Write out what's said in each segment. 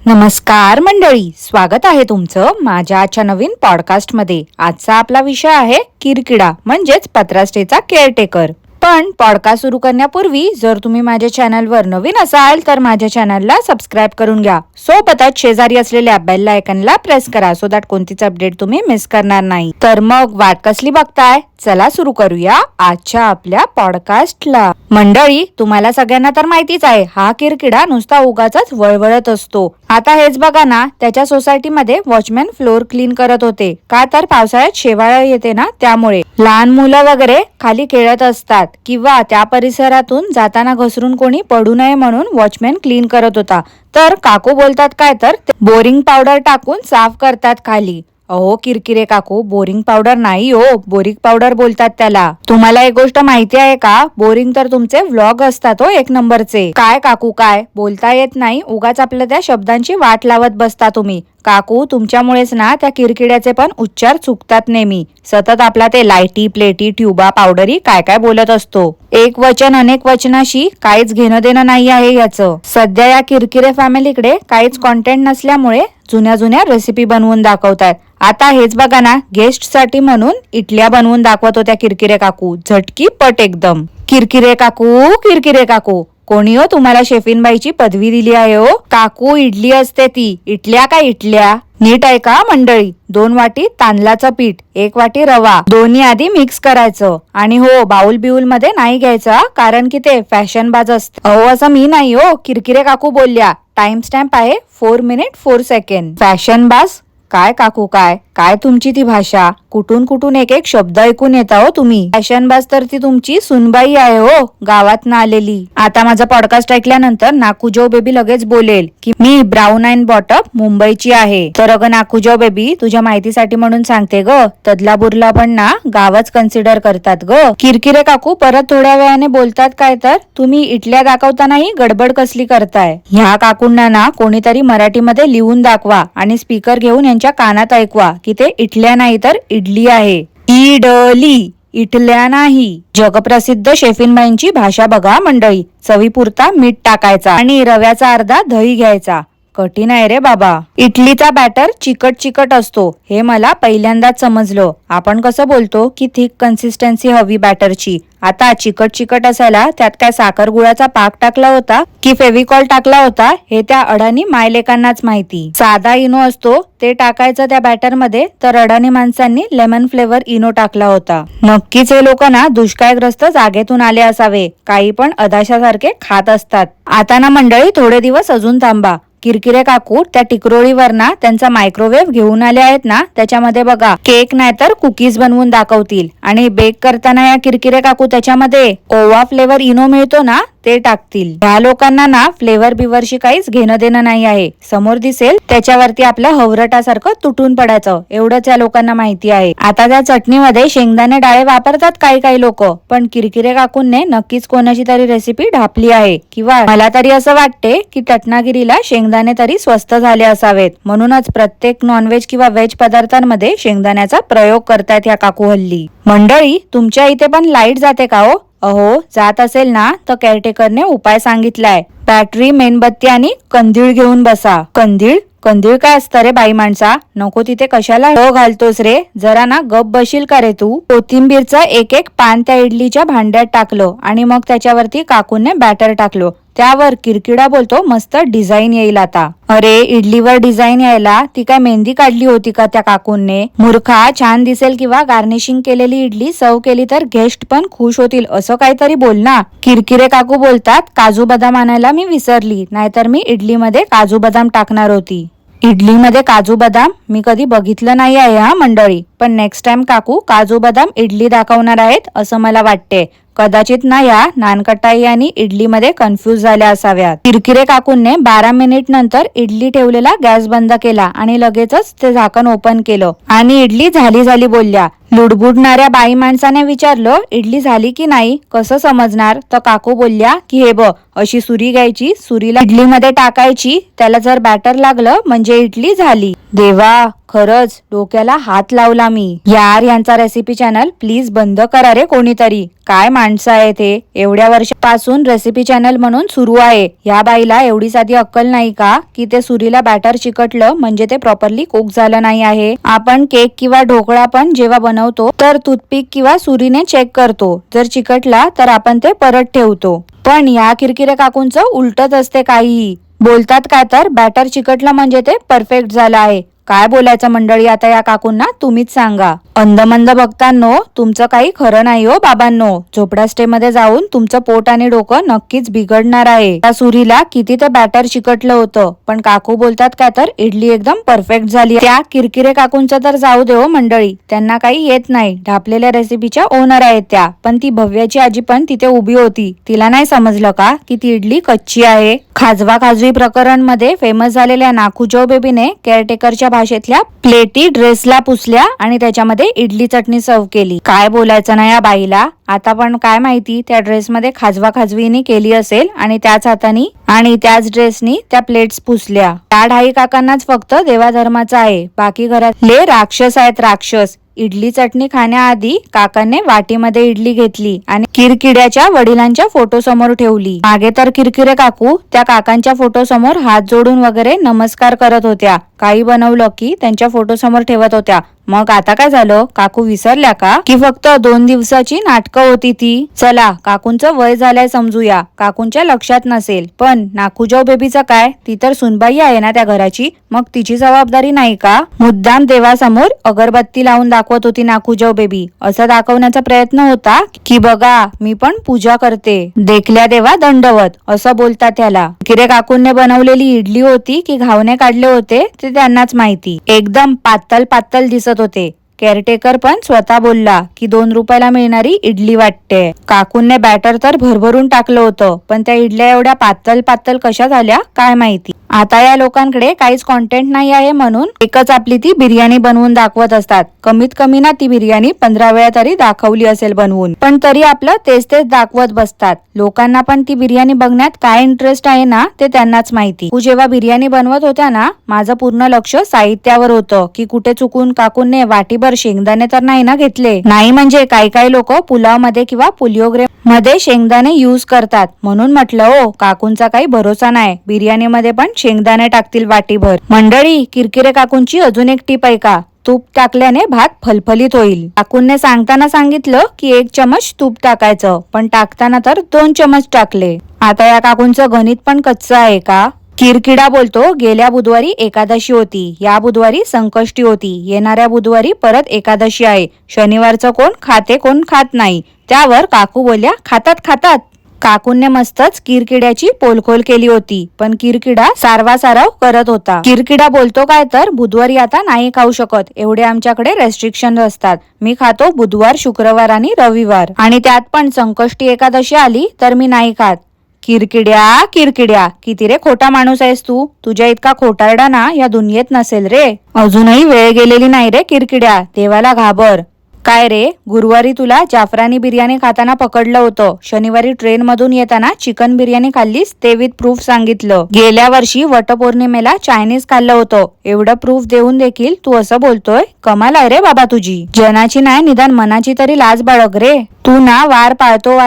नमस्कार मंडळी, स्वागत आहे तुमचं माझ्या आजच्या नवीन पॉडकास्ट मध्ये। आजचा आपला विषय आहे किरकिडा म्हणजेच पत्रास्टेचा केअरटेकर। पण पॉडकास्ट सुरू करण्यापूर्वी जर तुम्ही माझ्या चॅनलवर नवीन असाल तर माझ्या चॅनलला सबस्क्राईब करून घ्या। सोबतच शेजारी असलेल्या बेल आयकॉनला प्रेस करा सो दॅट कोणतीच अपडेट तुम्ही मिस करणार नाही। तर मग वाट कसली बघताय, चला सुरू करूया आजच्या आपल्या पॉडकास्टला। मंडळी, तुम्हाला सगळ्यांना तर माहितीच आहे, हा किरकिडा नुसता उगाचच वळवळत असतो। आता हेच बघा ना, त्याच्या सोसायटीमध्ये वॉचमॅन फ्लोर क्लीन करत होते का तर पावसाळ्यात शेवाळ येते ना, त्यामुळे लहान मुलं वगैरे खाली खेळत असतात किंवा त्या परिसरातून जाताना घसरून कोणी पडू नये म्हणून वॉचमॅन क्लीन करत होता। तर काकू बोलतात काय तर बोरिंग पावडर टाकून साफ करतात खाली। अहो किरकिरे काकू, बोरिंग पावडर नाही हो, बोरिक पावडर बोलतात त्याला। तुम्हाला एक गोष्ट माहिती आहे का? बोरिंग तर तुमचे व्लॉग असतात हो एक नंबरचे। काय काकू, काय बोलता येत नाही, उगाच आपल्या त्या शब्दांची वाट लावत बसता तुम्ही। काकू, तुमच्यामुळेच ना त्या किरकिड्याचे पण उच्चार चुकतात नेहमी। सतत आपला ते लाईटी प्लेटी ट्युबा पावडरी काय काय बोलत असतो। एक वचन अनेक वचनाशी काहीच घेणं देणं नाही आहे याचं। सध्या या किरकिरे फॅमिलीकडे काहीच कॉन्टेंट नसल्यामुळे जुन्या रेसिपी बनवून दाखवतात। आता हेच बघा ना, गेस्ट साठी म्हणून इडल्या बनवून दाखवत होत्या किरकिरे काकू, झटकी पट एकदम। किरकिरे काकू, कोणी हो तुम्हाला शेफीनबाईची पदवी दिली आहे हो? काकू, इडली असते ती, इटल्या काय इटल्या? नीट ऐका मंडळी, 2 वाटी तांदळाचं पीठ, 1 वाटी रवा, दोन्ही आधी मिक्स करायचं। आणि हो, बाउल बिउल मध्ये नाही घ्यायचा, कारण की ते फॅशन बाज असते। अहो असं मी नाही हो, किरकिरे काकू बोलल्या। टाइम स्टॅम्प आहे 4 मिनिट 4 सेकंड। फॅशन बाज काय काकू, काय काय तुमची ती भाषा? कुठून एक एक शब्द ऐकून येता हो तुम्ही। फॅशनबाज तर ती तुमची सुनबाई आहे हो, गावात ना आलेली। आता माझा पॉडकास्ट ऐकल्यानंतर नाकूजो बेबी लगेच बोलेल की मी ब्राऊन अँड बॉटम मुंबईची आहे। तर अगं नाकूजो बेबी, तुझ्या माहितीसाठी म्हणून सांगते ग, तदलापूरला पण ना गावच कन्सिडर करतात ग। किरकिरे काकू परत थोड्या वेळाने बोलतात काय तर तुम्ही इटल्या दाखवतानाही गडबड कसली करताय? ह्या काकूंना ना कोणीतरी मराठीमध्ये लिहून दाखवा आणि स्पीकर घेऊन यांच्या कानात ऐकवा की ते इटल्या नाही तर इडली आहे। इडली, इटल्या नाही। जगप्रसिद्ध शेफीनबाईंची भाषा बघा मंडळी। चवीपुरता मीठ टाकायचा आणि रव्याचा अर्धा दही घ्यायचा। कठीण आहे रे बाबा। इडलीचा बॅटर चिकट असतो हे मला पहिल्यांदाच समजलं। आपण कसं बोलतो की थिक कन्सिस्टन्सी हवी बॅटरची। आता चिकट असायला त्यात काय साखर गुळाचा पाक टाकला होता की फेविकॉल टाकला होता हे त्या अडाणी मायलेकांनाच माहिती। साधा इनो असतो ते टाकायचं त्या बॅटर मध्ये, तर अडाणी माणसांनी लेमन फ्लेवर इनो टाकला होता। नक्कीच हे लोक ना दुष्काळग्रस्त जागेतून आले असावे, काही पण अदाशासारखे खात असतात। आता ना मंडळी, थोडे दिवस अजून थांबा। किरकिरे काकू त्या टिकरोळीवर ना त्यांचा मायक्रोवेव्ह घेऊन आले आहेत ना, त्याच्यामध्ये बघा केक नाही तर कुकीज बनवून दाखवतील। आणि बेक करताना या किरकिरे काकू त्याच्यामध्ये ओवा फ्लेवर इनो मिळतो ना ते टाकतील। ह्या लोकांना ना फ्लेवर बिवरशी काहीच घेणं देणं नाही आहे। समोर दिसेल त्याच्यावरती आपल्या हवरटासारखं तुटून पडायचं, एवढंच या लोकांना माहिती आहे। आता त्या चटणीमध्ये शेंगदाणे डाळे वापरतात काही लोक, पण किरकिरे काकूंनी नक्कीच कोणाची तरी रेसिपी ढापली आहे, किंवा मला तरी असं वाटते की रत्नागिरीला शेंगदाणे तरी स्वस्त झाले असावेत, म्हणूनच प्रत्येक नॉनव्हेज किंवा व्हेज पदार्थांमध्ये शेंगदाण्याचा प्रयोग करतायत ह्या काकू हल्ली। मंडळी, तुमच्या इथे पण लाईट जाते का हो? अहो जात असेल ना तर केअरटेकरने उपाय सांगितलाय। बॅटरी, मेणबत्ती आणि कंदील घेऊन बसा। कंदील काय असतं रे बाई माणसा? नको तिथे कशाला घालतोस रे? जरा ना गप बशील का रे तू? कोथिंबीरचं एक पान त्या इडलीच्या भांड्यात टाकलं आणि मग त्याच्यावरती काकूने बॅटर टाकलं। त्यावर किरकिडा बोलतो मस्त डिझाईन येईल आता। अरे इडलीवर डिझाईन यायला ती काय मेहंदी काढली होती का त्या काकूंने? मूर्खा, छान दिसेल किंवा गार्निशिंग केलेली इडली सर्व केली तर गेस्ट पण खुश होतील असं काहीतरी बोल ना। किरकिरे काकू बोलतात काजू बदाम आणायला मी विसरली, नाहीतर मी इडलीमध्ये काजू बदाम टाकणार होती। इडलीमध्ये काजू बदाम मी कधी बघितलं नाही आहे हा मंडळी, पण नेक्स्ट टाइम काकू काजू बदाम इडली दाखवणार आहेत असं मला वाटते। कदाचित ना या नानकटाई आणि इडलीमध्ये कन्फ्यूज झाल्या असाव्यात। किरकिरे काकूंनी 12 मिनिट नंतर इडली ठेवलेला गॅस बंद केला आणि लगेचच ते झाकण ओपन केलं आणि इडली झाली बोलल्या। लुडबुडणाऱ्या बाई माणसाने विचारलं इडली झाली की नाही, कसं समजणार? तर काकू बोलल्या की हे बघ, अशी सुरी घ्यायची, सुरीला इडलीमध्ये टाकायची, त्याला जर बॅटर लागलं म्हणजे इडली झाली। देवा, खरंच डोक्याला हात लावला मी. यार, यांचा रेसिपी चॅनल प्लीज बंद करा रे कोणीतरी. काय माणसं आहे ते. एवढ्या वर्षापासून रेसिपी चॅनल म्हणून सुरू आहे. या बाईला एवढी साधी अक्कल नाही का की ते सुरीला बॅटर चिकटलं म्हणजे ते प्रॉपरली कुक झालं नाही आहे. आपण केक किंवा ढोकळा पण जेव्हा बनवतो तर टूथपिक किंवा सुरीने चेक करतो. जर चिकटला तर आपण ते परत ठेवतो. पण या किरकिरे काकूंचं उलटच असते काहीही. बोलतात काय तर बॅटर चिकटलं म्हणजे ते परफेक्ट झालं आहे. काय बोलायचं मंडळी आता या काकूंना तुम्हीच सांगा. अंधमंद भक्तांनो, तुमचं काही खरं नाही हो बाबांनो. झोपडा स्टे मध्ये जाऊन तुमचं पोट आणि डोकं नक्कीच बिघडणार आहे. त्या सुरीला किती ते बॅटर चिकटलं होतं, पण काकू बोलतात काय तर इडली एकदम परफेक्ट झाली. त्या किरकिरे काकूंचं तर जाऊ दे हो मंडळी, त्यांना काही येत नाही. ढापलेल्या रेसिपीच्या ओनर आहेत त्या. पण ती भव्याची आजी पण तिथे उभी होती. तिला नाही समजलं का की ती इडली कच्ची आहे. खाजवा खाजवी प्रकरण मध्ये फेमस झालेल्या नाखूजो बेबीने केअरटेकरच्या भाषेतल्या प्लेटी ड्रेसला पुसल्या आणि त्याच्यामध्ये इडली चटणी सर्व केली. काय बोलायचं ना या बाईला. आता पण काय माहिती त्या ड्रेसमध्ये खाजवा खाजवीने केली असेल आणि त्याच हातानी आणि त्याच ड्रेसनी त्या प्लेट्स पुसल्या. त्या ढाई काकांनाच फक्त देवाधर्माचा आहे, बाकी घरातले राक्षस आहेत राक्षस. इडली चटणी खाण्याआधी काकांनी वाटीमध्ये इडली घेतली आणि किरकिड्याच्या वडिलांच्या फोटो समोर ठेवली. मागे तर किरकिरे काकू त्या काकांच्या फोटो समोर हात जोडून वगैरे नमस्कार करत होत्या. काही बनवलं की त्यांच्या फोटो समोर ठेवत होत्या. मग आता काय झालं, काकू विसरल्या का की फक्त 2 दिवसाची नाटकं होती ती. चला, काकूंचं वय झालंय समजूया, काकूंच्या लक्षात नसेल. पण नाखूजाऊ बेबीचं काय, ती तर सुनबाई आहे ना त्या घराची, मग तिची जबाबदारी नाही का. मुद्दाम देवासमोर अगरबत्ती लावून दाखवत होती नाखूजाऊ बेबी. असं दाखवण्याचा प्रयत्न होता की बघा मी पण पूजा करते, देखल्या देवा दंडवत असं बोलतात त्याला. किरे काकूंनी बनवलेली इडली होती की घावणे काढले होते ते त्यांनाच माहिती. एकदम पातळ पातळ दिसत होते. केअरटेकर पण स्वतः बोलला की 2 रुपयाला मिळणारी इडली वाटते. काकूंने बॅटर तर भरभरून टाकलं होतं, पण त्या इडल्या एवढ्या पातळ पातळ कशा झाल्या काय माहिती. आता या लोकांकडे काहीच कॉन्टेंट नाही आहे म्हणून एकच आपली ती बिर्याणी बनवून दाखवत असतात. कमीत कमी ना ती बिर्याणी 15 वेळा तरी दाखवली असेल बनवून, पण तरी आपलं तेच दाखवत बसतात. लोकांना पण ती बिर्याणी बघण्यात काय इंटरेस्ट आहे ना ते त्यांनाच माहिती. तू जेव्हा बिर्याणी बनवत होत्या ना, माझं पूर्ण लक्ष साहित्यावर होतं की कुठे चुकून काकूंने वाटीभर शेंगदाणे तर नाही ना घेतले. नाही म्हणजे काही लोक पुलाव मध्ये किंवा पुलियोगरे मध्ये शेंगदाणे यूज करतात, म्हणून म्हटलं हो काकूंचा काही भरोसा नाही, बिर्याणी मध्ये पण शेंगदाणे टाकतील वाटीभर. मंडळी, किरकिरे काकूंची अजून एक टीप आहे का, तूप टाकल्याने भात फलफलीत होईल. काकूंने सांगताना सांगितलं की 1 चमच तूप टाकायचं, पण टाकताना तर 2 चमच टाकले. आता या काकूंचं गणित पण कच्चं आहे का. किरकिडा बोलतो गेल्या बुधवारी एकादशी होती, या बुधवारी संकष्टी होती, येणाऱ्या बुधवारी परत एकादशी आहे. शनिवारचं कोण खाते कोण खात नाही. त्यावर काकू बोलल्या खातात. काकूंने मस्तच किरकिड्याची पोलखोल केली होती, पण किरकिडा सारवासारव करत होता. किरकिडा बोलतो काय तर बुधवारी आता नाही खाऊ शकत, एवढे आमच्याकडे रेस्ट्रिक्शन असतात. मी खातो बुधवार, शुक्रवार आणि रविवार, आणि त्यात पण संकष्टी एकादशी आली तर मी नाही खात. किरकिड्या किती रे खोटा माणूस आहेस तू. तुझ्या इतका खोटारडा ना या दुनियेत नसेल रे. अजूनही वेळ गेलेली नाही रे किरकिड्या, देवाला घाबर. काय रे, गुरुवारी तुला जाफरानी बिर्याणी खाताना पकडलं होतं, शनिवारी ट्रेन मधून येताना चिकन बिर्याणी खाल्लीस ते विथ प्रूफ सांगितलं. गेल्या वर्षी वटपौर्णिमेला चायनीज खाल्लं होतं, एवढं प्रूफ देऊन देखील तू असं बोलतोय. कमाल आहे रे बाबा तुझी. जनाची नाही निदान मनाची तरी लाज बाळग रे. तू ना वार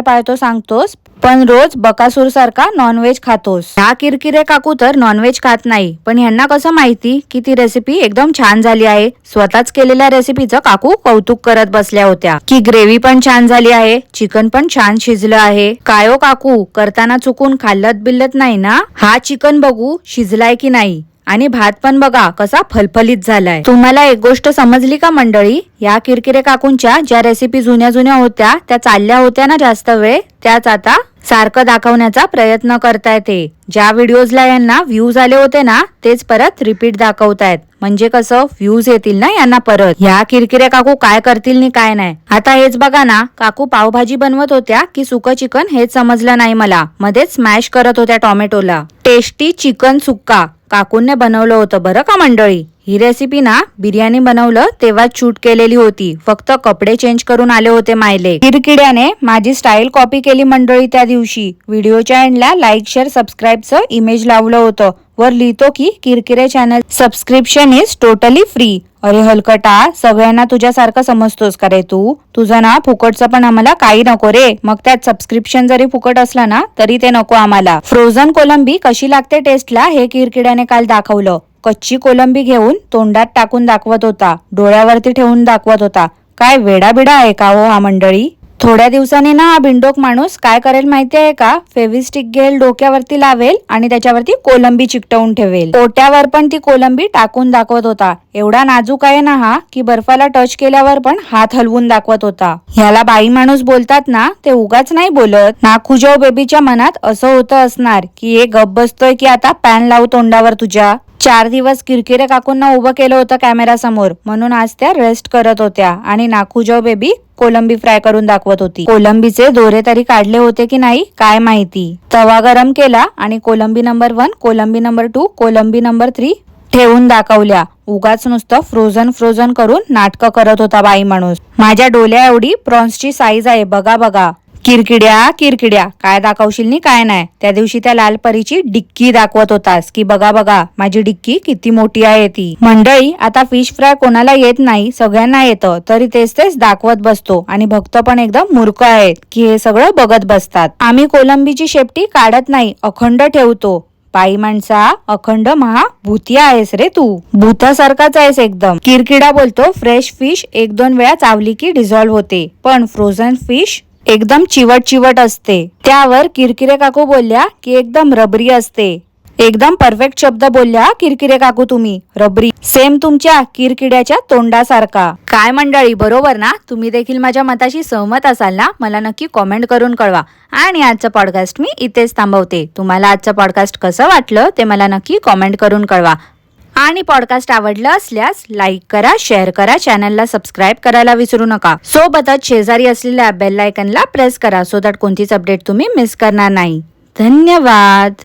पाळतो सांगतोस, पण रोज बकासूर सारखा नॉनव्हेज खातोस. हा किरकिरे काकू तर नॉनव्हेज खात नाही, पण ह्यांना कसं माहिती की ती रेसिपी एकदम छान झाली आहे. स्वतःच केलेल्या रेसिपीचं काकू कौतुक करत बसल्या होत्या की ग्रेव्ही पण छान झाली आहे, चिकन पण छान शिजलं आहे. काय हो काकू, करताना चुकून खाल्लत बिल्लत नाही ना. हा चिकन बघू शिजलाय की नाही, आणि भात पण बघा कसा फलफलीत झालाय. तुम्हाला एक गोष्ट समजली का मंडळी, या किरकिरे काकूंच्या ज्या रेसिपी जुन्या होत्या त्या चालल्या होत्या ना जास्त वेळ, त्याच आता सारखं दाखवण्याचा प्रयत्न करतायत ते. ज्या व्हिडिओजला यांना व्ह्यूज आले होते ना तेच परत रिपीट दाखवतायत, म्हणजे कसं व्ह्यूज येतील ना यांना परत. ह्या किरकिरे काकू काय करतील नि काय नाही. आता हेच बघा ना, काकू पावभाजी बनवत होत्या की सुकं चिकन हेच समजलं नाही मला, मध्येच स्मॅश करत होत्या टोमॅटोला. टेस्टी चिकन सुक्का काकूंने बनवलं होतं बरं का मंडळी. ही रेसिपी ना बिर्याणी बनवलं तेव्हा शूट केलेली होती, फक्त कपडे चेंज करून आले होते मायले. किरकिड्याने माझी स्टाईल कॉपी केली मंडळी त्या दिवशी. व्हिडिओच्या एंडला लाईक शेअर सबस्क्राईबचं इमेज लावलं होतं. वर लिहितो की Kirkire channel subscription is totally free. अरे हलकटा, सगळ्यांना तुझ्यासारखं समजतोस का रे तू? तुझं ना फुकटचं पण आम्हाला काही नको रे. मग त्यात सबस्क्रिप्शन जरी फुकट असला ना तरी ते नको आम्हाला. फ्रोझन कोलंबी कशी लागते टेस्टला हे किरकिड्याने काल दाखवलं. कच्ची कोलंबी घेऊन तोंडात टाकून दाखवत होता, डोळ्यावरती ठेवून दाखवत होता. काय वेडाबिडा आहे का हो हा मंडळी? थोड्या दिवसांनी ना हा बिंडोक माणूस काय करेल माहिती आहे का? फेविस्टिक घेईल, डोक्यावरती लावेल आणि त्याच्यावरती कोलंबी चिकटवून ठेवेल. पोट्यावर पण ती कोलंबी टाकून दाखवत होता. एवढा नाजूक आहे ना हा की बर्फाला टच केल्यावर पण हात हलवून दाखवत होता. ह्याला बाई माणूस बोलतात ना, ते उगाच नाही बोलत. नाखुजाऊ बेबीच्या मनात असं होतं असणार की हे गप बसतोय की आता पॅन लावू तोंडावर तुझ्या. 4 दिवस किरकिरे काकूंना उभं केलं होतं कॅमेरा समोर, म्हणून आज त्या रेस्ट करत होत्या आणि नाखुजाऊ बेबी कोलंबी फ्राय करून दाखवत होती. कोलंबीचे दोरे तरी काढले होते की नाही काय माहिती. तवा गरम केला आणि कोलंबी नंबर 1, कोलंबी नंबर 2, कोलंबी नंबर 3 ठेवून दाखवल्या. उगाच नुसतं फ्रोझन फ्रोझन करून नाटकं करत होता बाई माणूस. माझ्या डोल्या एवढी प्रॉन्सची साईज आहे बघा बघा. किरकिड्या किरकिड्या, काय दाखवशील नी काय नाही. त्या दिवशी त्या लाल परीची डिक्की दाखवत होतास की बघा बघा माझी डिक्की किती मोठी आहे ती. मंडळी, आता फिश फ्राय कोणाला येत नाही, सगळ्यांना येतं, तरी तेच तेच दाखवत बसतो आणि भक्त पण एकदम मूर्ख आहेत की हे सगळं बघत बसतात. आम्ही कोलंबीची शेपटी काढत नाही, अखंड ठेवतो. बाई माणसा, अखंड महा भूतिया आहेस रे तू. भूतासारखाच आहेस एकदम. किरकिडा बोलतो फ्रेश फिश 1-2 वेळा चावली की डिझॉल्व्ह होते, पण फ्रोझन फिश एकदम चिवट चिवट असते. त्यावर किरकिरे काकू बोलल्या की एकदम रबरी असते. एकदम परफेक्ट शब्द बोलल्या किरकिरे काकू तुम्ही, रबरी. सेम तुमच्या किरकिड्याच्या तोंडासारखा. काय मंडळी, बरोबर ना? तुम्ही देखील माझ्या मताशी सहमत असाल ना? मला नक्की कॉमेंट करून कळवा. आणि आजचं पॉडकास्ट मी इथेच थांबवते. तुम्हाला आजचं पॉडकास्ट कसं वाटलं ते मला नक्की कॉमेंट करून कळवा. आणि पॉडकास्ट आवडलं असल्यास लाईक करा, शेअर करा, चॅनलला सबस्क्राईब करायला विसरू नका. सोबतच शेजारी असलेल्या बेल आयकनला प्रेस करा सो दॅट कोणतीच अपडेट तुम्ही मिस करणार नाही. धन्यवाद.